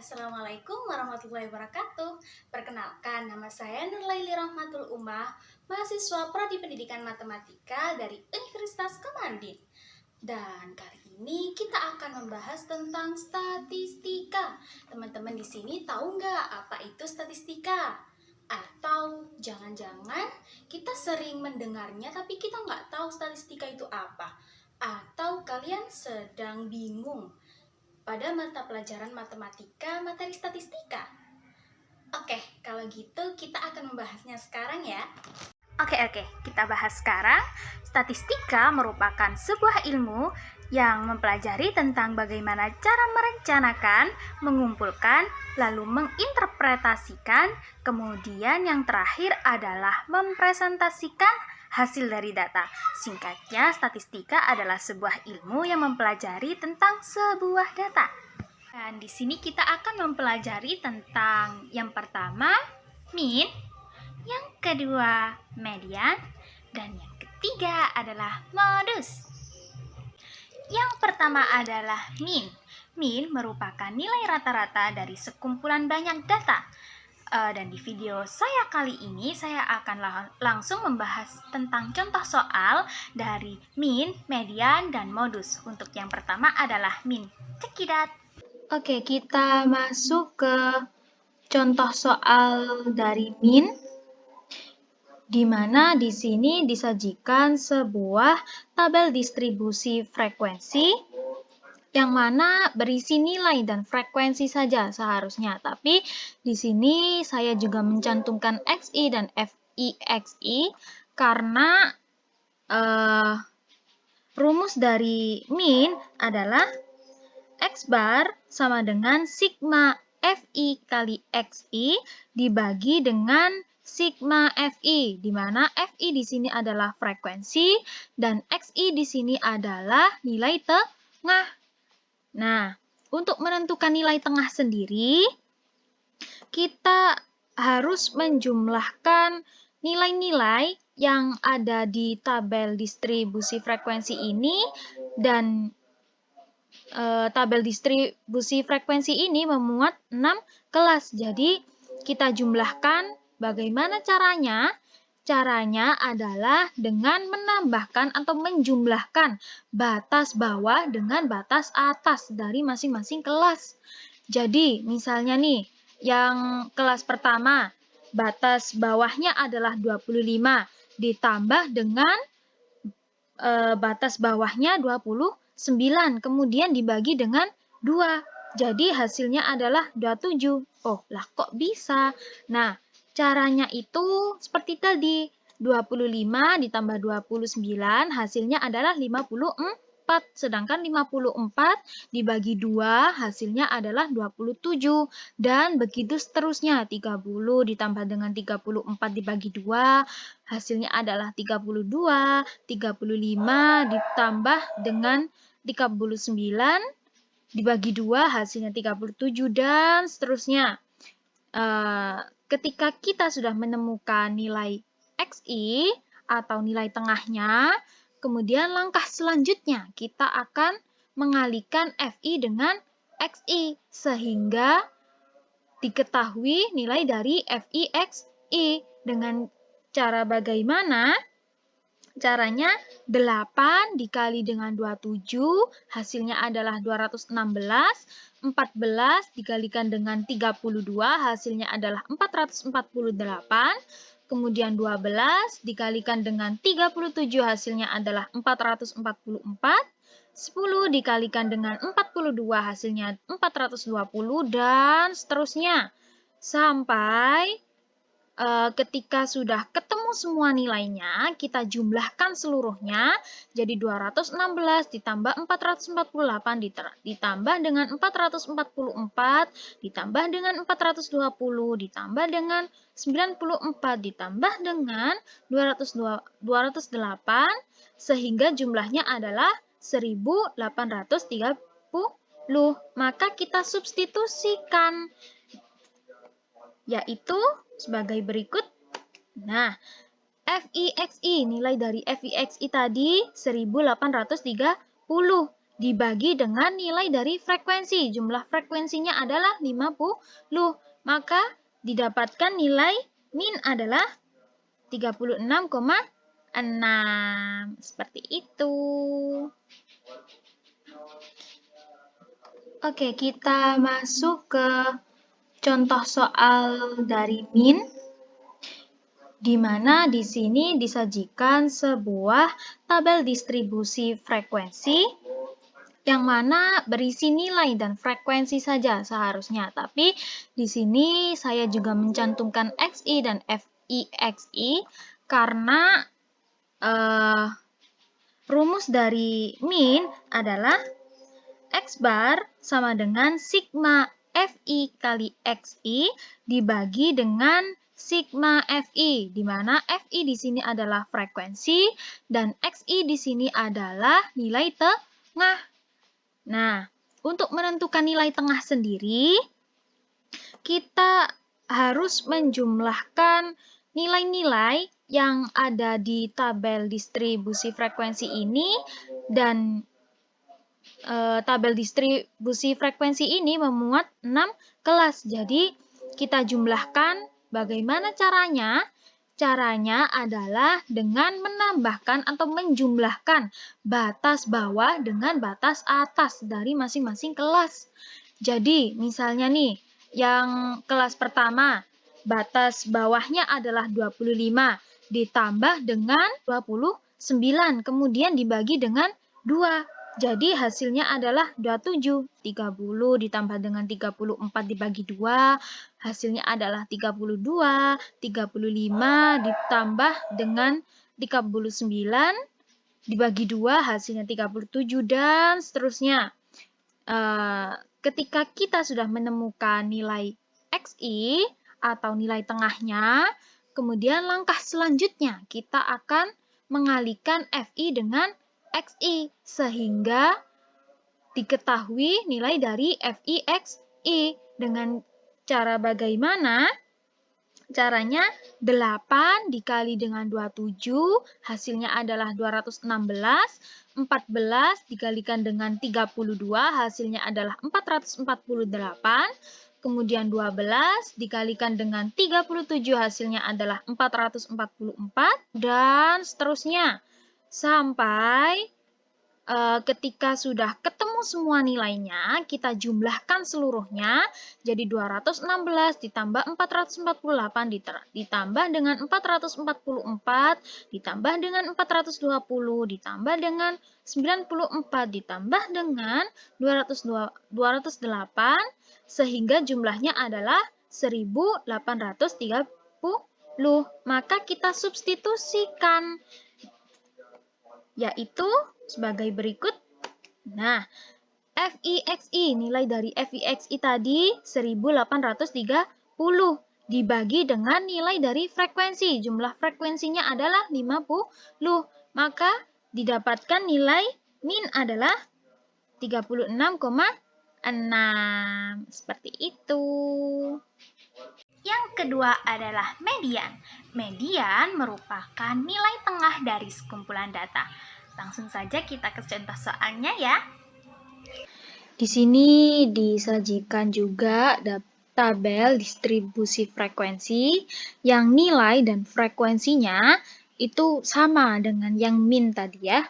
Assalamualaikum warahmatullahi wabarakatuh. Perkenalkan, nama saya Nurlaili Rahmatul Ummah, mahasiswa Prodi Pendidikan Matematika dari Universitas Kamandin. Dan kali ini kita akan membahas tentang statistika. Teman-teman di sini tahu nggak apa itu statistika? Atau jangan-jangan kita sering mendengarnya tapi kita nggak tahu statistika itu apa? Atau kalian sedang bingung pada mata pelajaran matematika, materi statistika? Oke, kalau gitu kita akan membahasnya sekarang ya. Oke, kita bahas sekarang. Statistika merupakan sebuah ilmu yang mempelajari tentang bagaimana cara merencanakan, mengumpulkan, lalu menginterpretasikan, kemudian yang terakhir adalah mempresentasikan hasil dari data. Singkatnya, statistika adalah sebuah ilmu yang mempelajari tentang sebuah data. Dan di sini kita akan mempelajari tentang yang pertama, mean, yang kedua, median, dan yang ketiga adalah modus. Yang pertama adalah mean. Mean merupakan nilai rata-rata dari sekumpulan banyak data. Dan di video saya kali ini saya akan langsung membahas tentang contoh soal dari mean, median, dan modus. Untuk yang pertama adalah mean. Check it out. Oke, kita masuk ke contoh soal dari mean, di mana di sini disajikan sebuah tabel distribusi frekuensi yang mana berisi nilai dan frekuensi saja seharusnya. Tapi di sini saya juga mencantumkan XI dan FIXI karena rumus dari mean adalah X bar sama dengan sigma FI kali XI dibagi dengan sigma FI, di mana FI di sini adalah frekuensi dan XI di sini adalah nilai tengah. Nah, untuk menentukan nilai tengah sendiri, kita harus menjumlahkan nilai-nilai yang ada di tabel distribusi frekuensi ini, dan tabel distribusi frekuensi ini memuat 6 kelas. Jadi, kita jumlahkan. Bagaimana caranya? Caranya adalah dengan menambahkan atau menjumlahkan batas bawah dengan batas atas dari masing-masing kelas. Jadi, misalnya nih, yang kelas pertama, batas bawahnya adalah 25, ditambah dengan batas bawahnya 29, kemudian dibagi dengan 2. Jadi, hasilnya adalah 27. Oh, lah kok bisa? Nah, caranya itu seperti tadi, 25 ditambah 29 hasilnya adalah 54, sedangkan 54 dibagi 2 hasilnya adalah 27, dan begitu seterusnya. 30 ditambah dengan 34 dibagi 2 hasilnya adalah 32, 35 ditambah dengan 39 dibagi 2 hasilnya 37, dan seterusnya. Ketika kita sudah menemukan nilai XI atau nilai tengahnya, kemudian langkah selanjutnya kita akan mengalihkan FI dengan XI sehingga diketahui nilai dari FIXI. Dengan cara bagaimana? Caranya 8 dikali dengan 27 hasilnya adalah 216, 14 dikalikan dengan 32 hasilnya adalah 448, kemudian 12 dikalikan dengan 37 hasilnya adalah 444, 10 dikalikan dengan 42 hasilnya 420, dan seterusnya. Sampai ketika sudah ketemu semua nilainya, kita jumlahkan seluruhnya, jadi 216 ditambah 448 ditambah dengan 444 ditambah dengan 420 ditambah dengan 94 ditambah dengan 208 sehingga jumlahnya adalah 1830. Maka kita substitusikan, yaitu sebagai berikut. Nah, FIXI, nilai dari FIXI tadi 1830 dibagi dengan nilai dari frekuensi. Jumlah frekuensinya adalah 50. Maka didapatkan nilai min adalah 36,6. Seperti itu. Oke, kita masuk ke contoh soal dari min, di mana di sini disajikan sebuah tabel distribusi frekuensi yang mana berisi nilai dan frekuensi saja seharusnya. Tapi di sini saya juga mencantumkan XI dan FIXI karena rumus dari min adalah X bar sama dengan sigma FI kali XI dibagi dengan sigma FI, di mana FI di sini adalah frekuensi dan XI di sini adalah nilai tengah. Nah, untuk menentukan nilai tengah sendiri, kita harus menjumlahkan nilai-nilai yang ada di tabel distribusi frekuensi ini, dan tabel distribusi frekuensi ini memuat 6 kelas. Jadi, kita jumlahkan. Bagaimana caranya? Caranya adalah dengan menambahkan atau menjumlahkan batas bawah dengan batas atas dari masing-masing kelas. Jadi, misalnya nih, yang kelas pertama, batas bawahnya adalah 25, ditambah dengan 29, kemudian dibagi dengan 2. Jadi hasilnya adalah 27. 30 ditambah dengan 34 dibagi 2, hasilnya adalah 32. 35 ditambah dengan 39 dibagi 2, hasilnya 37, dan seterusnya. Ketika kita sudah menemukan nilai XI atau nilai tengahnya, kemudian langkah selanjutnya kita akan mengalihkan FI dengan XI sehingga diketahui nilai dari FIXI. Dengan cara bagaimana? Caranya 8 dikali dengan 27, hasilnya adalah 216. 14 dikalikan dengan 32, hasilnya adalah 448. Kemudian 12 dikalikan dengan 37, hasilnya adalah 444. Dan seterusnya. Sampai ketika sudah ketemu semua nilainya, kita jumlahkan seluruhnya. Jadi 216 ditambah 448 ditambah dengan 444 ditambah dengan 420 ditambah dengan 94 ditambah dengan 208 sehingga jumlahnya adalah 1830. Maka kita substitusikan, yaitu sebagai berikut. Nah, FIXI, nilai dari FIXI tadi 1830 dibagi dengan nilai dari frekuensi. Jumlah frekuensinya adalah 50. Maka didapatkan nilai min adalah 36,6. Seperti itu. Yang kedua adalah median. Median merupakan nilai tengah dari sekumpulan data. Langsung saja kita ke contoh soalnya ya. Di sini disajikan juga tabel distribusi frekuensi yang nilai dan frekuensinya itu sama dengan yang min tadi ya.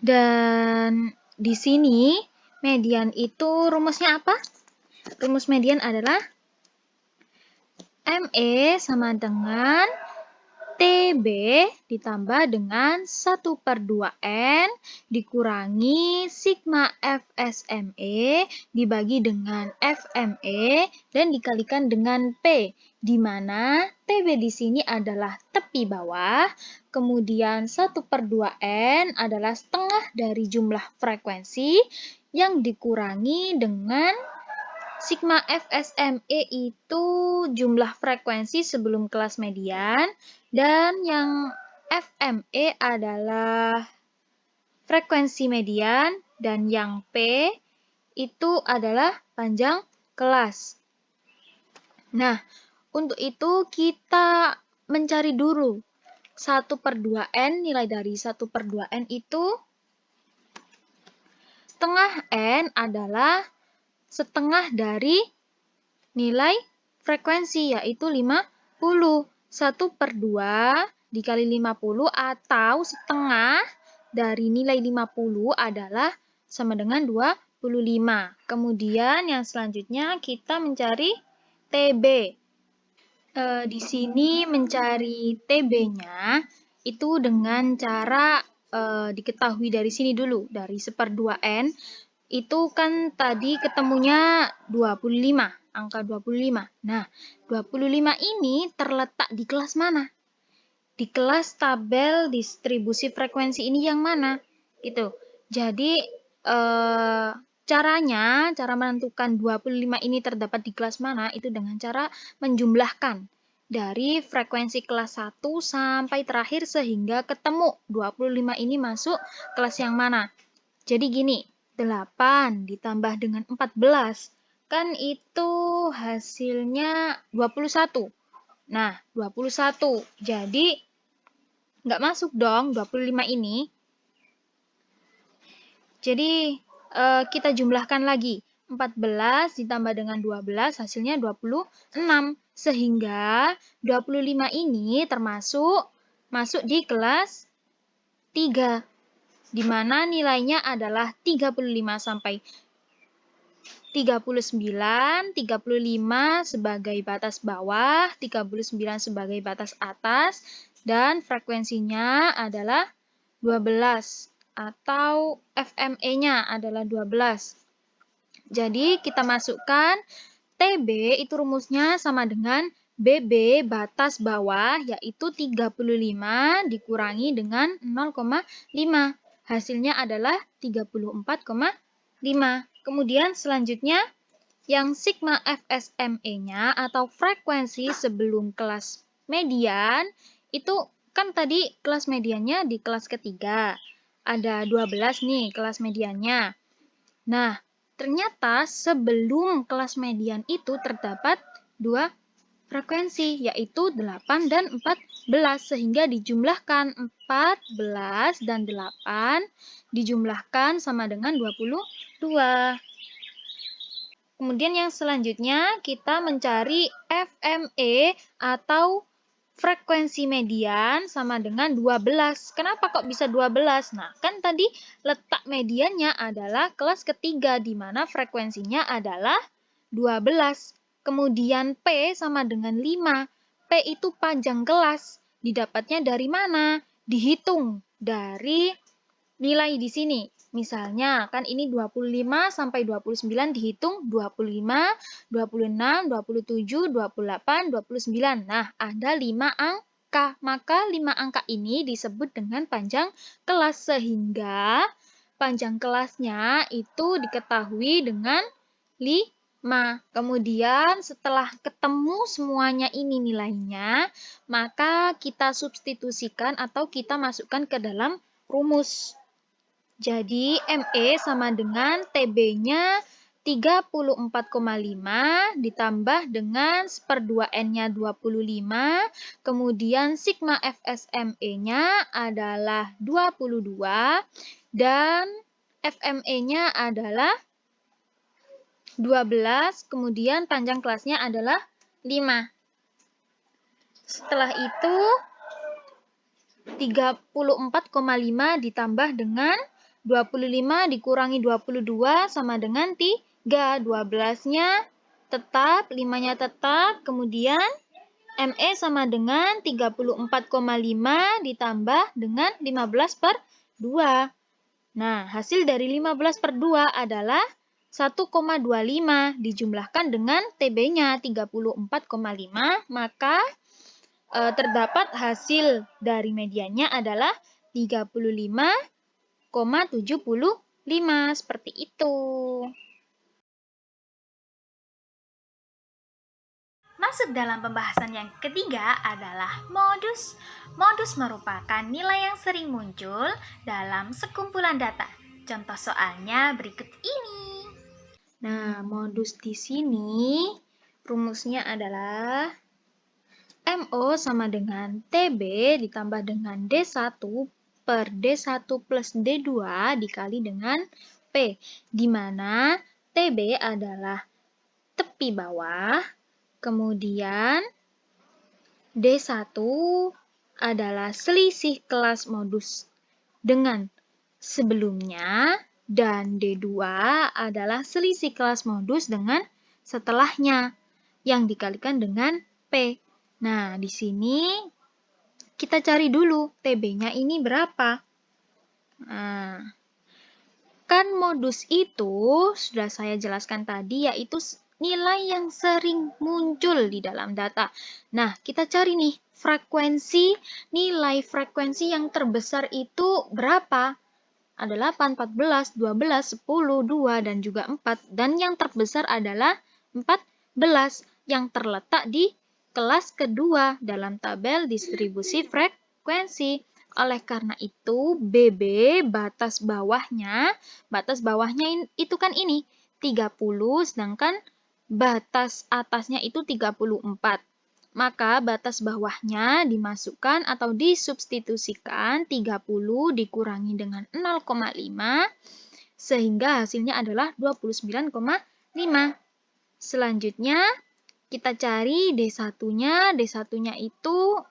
Dan di sini median itu rumusnya apa? Rumus median adalah ME sama dengan TB ditambah dengan 1/2N dikurangi sigma FSME dibagi dengan FME dan dikalikan dengan P, di mana TB di sini adalah tepi bawah, kemudian 1/2N adalah setengah dari jumlah frekuensi yang dikurangi dengan sigma FSME itu jumlah frekuensi sebelum kelas median, dan yang FME adalah frekuensi median, dan yang P itu adalah panjang kelas. Nah, untuk itu kita mencari dulu 1/2n, nilai dari 1/2n itu setengah n adalah setengah dari nilai frekuensi, yaitu 50. 1/2 dikali 50 atau setengah dari nilai 50 adalah sama dengan 25. Kemudian yang selanjutnya kita mencari TB. Di sini mencari TB-nya itu dengan cara diketahui dari sini dulu, dari 1/2n itu kan tadi ketemunya 25, angka 25. Nah, 25 ini terletak di kelas mana? Di kelas tabel distribusi frekuensi ini yang mana? Gitu. Jadi, cara menentukan 25 ini terdapat di kelas mana itu dengan cara menjumlahkan dari frekuensi kelas 1 sampai terakhir sehingga ketemu 25 ini masuk kelas yang mana. Jadi gini, 8 ditambah dengan 14, kan itu hasilnya 21. Nah, 21. Jadi, nggak masuk dong 25 ini. Jadi, kita jumlahkan lagi. 14 ditambah dengan 12 hasilnya 26. Sehingga 25 ini masuk di kelas 3. Di mana nilainya adalah 35 sampai 39, 35 sebagai batas bawah, 39 sebagai batas atas, dan frekuensinya adalah 12 atau FME-nya adalah 12. Jadi kita masukkan TB itu rumusnya sama dengan BB batas bawah yaitu 35 dikurangi dengan 0,5. Hasilnya adalah 34,5. Kemudian selanjutnya yang sigma FSME-nya atau frekuensi sebelum kelas median itu kan tadi kelas mediannya di kelas ketiga. Ada 12 nih kelas mediannya. Nah, ternyata sebelum kelas median itu terdapat 2 frekuensi, yaitu 8 dan 14. Sehingga dijumlahkan 14 dan 8 dijumlahkan sama dengan 22. Kemudian yang selanjutnya kita mencari FME atau frekuensi median sama dengan 12. Kenapa kok bisa 12? Nah, kan tadi letak mediannya adalah kelas ketiga, di mana frekuensinya adalah 12. Kemudian P sama dengan 5. P itu panjang kelas. Didapatnya dari mana? Dihitung dari nilai di sini. Misalnya, kan ini 25 sampai 29 dihitung 25, 26, 27, 28, 29. Nah, ada 5 angka. Maka 5 angka ini disebut dengan panjang kelas sehingga panjang kelasnya itu diketahui dengan 5. Kemudian setelah ketemu semuanya ini nilainya, maka kita substitusikan atau kita masukkan ke dalam rumus. Jadi, ME sama dengan TB-nya 34,5 ditambah dengan 1/2N-nya 25, kemudian sigma FSME-nya adalah 22, dan FME-nya adalah 12, kemudian panjang kelasnya adalah 5. Setelah itu, 34,5 ditambah dengan 25 dikurangi 22 sama dengan 3. 12-nya tetap, 5-nya tetap, kemudian ME sama dengan 34,5 ditambah dengan 15/2. Nah, hasil dari 15/2 adalah 1,25 dijumlahkan dengan TB-nya 34,5, maka terdapat hasil dari mediannya adalah 35,75. Seperti itu. Masuk dalam pembahasan yang ketiga adalah modus. Modus merupakan nilai yang sering muncul dalam sekumpulan data. Contoh soalnya berikut ini. Nah, modus di sini rumusnya adalah MO sama dengan TB ditambah dengan D1 per D1 plus D2 dikali dengan P, di mana TB adalah tepi bawah, kemudian D1 adalah selisih kelas modus dengan sebelumnya, dan D2 adalah selisih kelas modus dengan setelahnya yang dikalikan dengan P. Nah, di sini kita cari dulu TB-nya ini berapa. Nah, kan modus itu sudah saya jelaskan tadi, yaitu nilai yang sering muncul di dalam data. Nah, kita cari nih nilai frekuensi yang terbesar itu berapa? Ada 8, 14, 12, 10, 2, dan juga 4. Dan yang terbesar adalah 14 yang terletak di kelas kedua dalam tabel distribusi frekuensi. Oleh karena itu, BB batas bawahnya itu kan ini 30, sedangkan batas atasnya itu 34. Maka batas bawahnya dimasukkan atau disubstitusikan 30 dikurangi dengan 0,5 sehingga hasilnya adalah 29,5. Selanjutnya kita cari D1-nya. D1-nya itu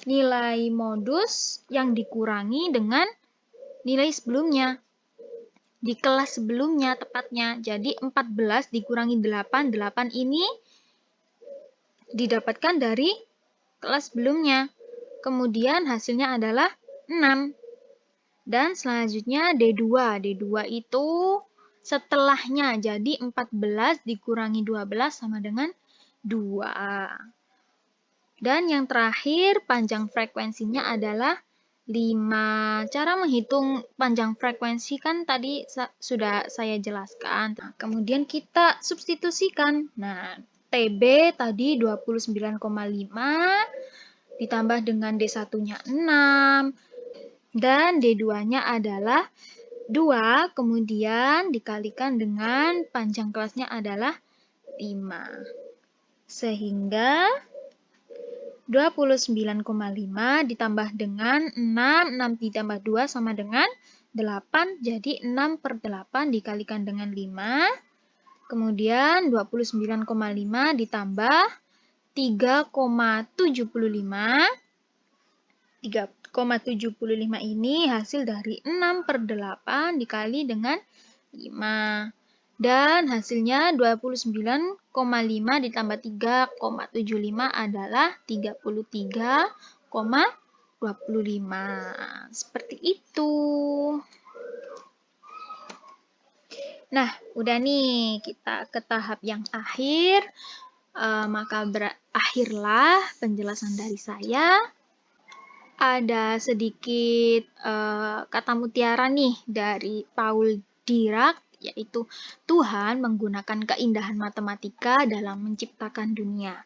nilai modus yang dikurangi dengan nilai sebelumnya. Di kelas sebelumnya tepatnya. Jadi 14 dikurangi 8. 8 ini didapatkan dari kelas sebelumnya. Kemudian hasilnya adalah 6. Dan selanjutnya D2. D2 itu setelahnya. Jadi 14 dikurangi 12 sama dengan 2. Dan yang terakhir panjang frekuensinya adalah 5. Cara menghitung panjang frekuensi kan tadi sudah saya jelaskan. Nah, kemudian kita substitusikan. Nah, TB tadi 29,5 ditambah dengan D1-nya 6 dan D2-nya adalah 2, kemudian dikalikan dengan panjang kelasnya adalah 5. Sehingga 29,5 ditambah dengan 6, 6 ditambah 2 sama dengan 8, jadi 6 per 8 dikalikan dengan 5, kemudian 29,5 ditambah 3,75, 3,75 ini hasil dari 6 per 8 dikali dengan 5. Dan hasilnya 29,5 ditambah 3,75 adalah 33,25. Seperti itu. Nah, udah nih kita ke tahap yang akhir. Maka berakhirlah penjelasan dari saya. Ada sedikit kata mutiara nih dari Paul Dirac, yaitu Tuhan menggunakan keindahan matematika dalam menciptakan dunia.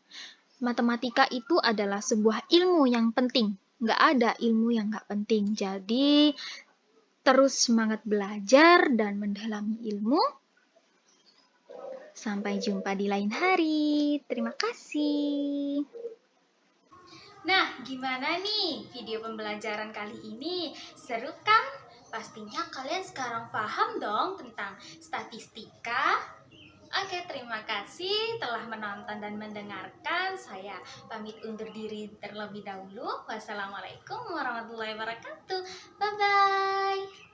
Matematika itu adalah sebuah ilmu yang penting. Nggak ada ilmu yang nggak penting. Jadi, terus semangat belajar dan mendalami ilmu. Sampai jumpa di lain hari. Terima kasih. Nah, gimana nih video pembelajaran kali ini? Seru kan? Pastinya kalian sekarang paham dong tentang statistika. Oke, terima kasih telah menonton dan mendengarkan. Saya pamit undur diri terlebih dahulu. Wassalamualaikum warahmatullahi wabarakatuh. Bye-bye.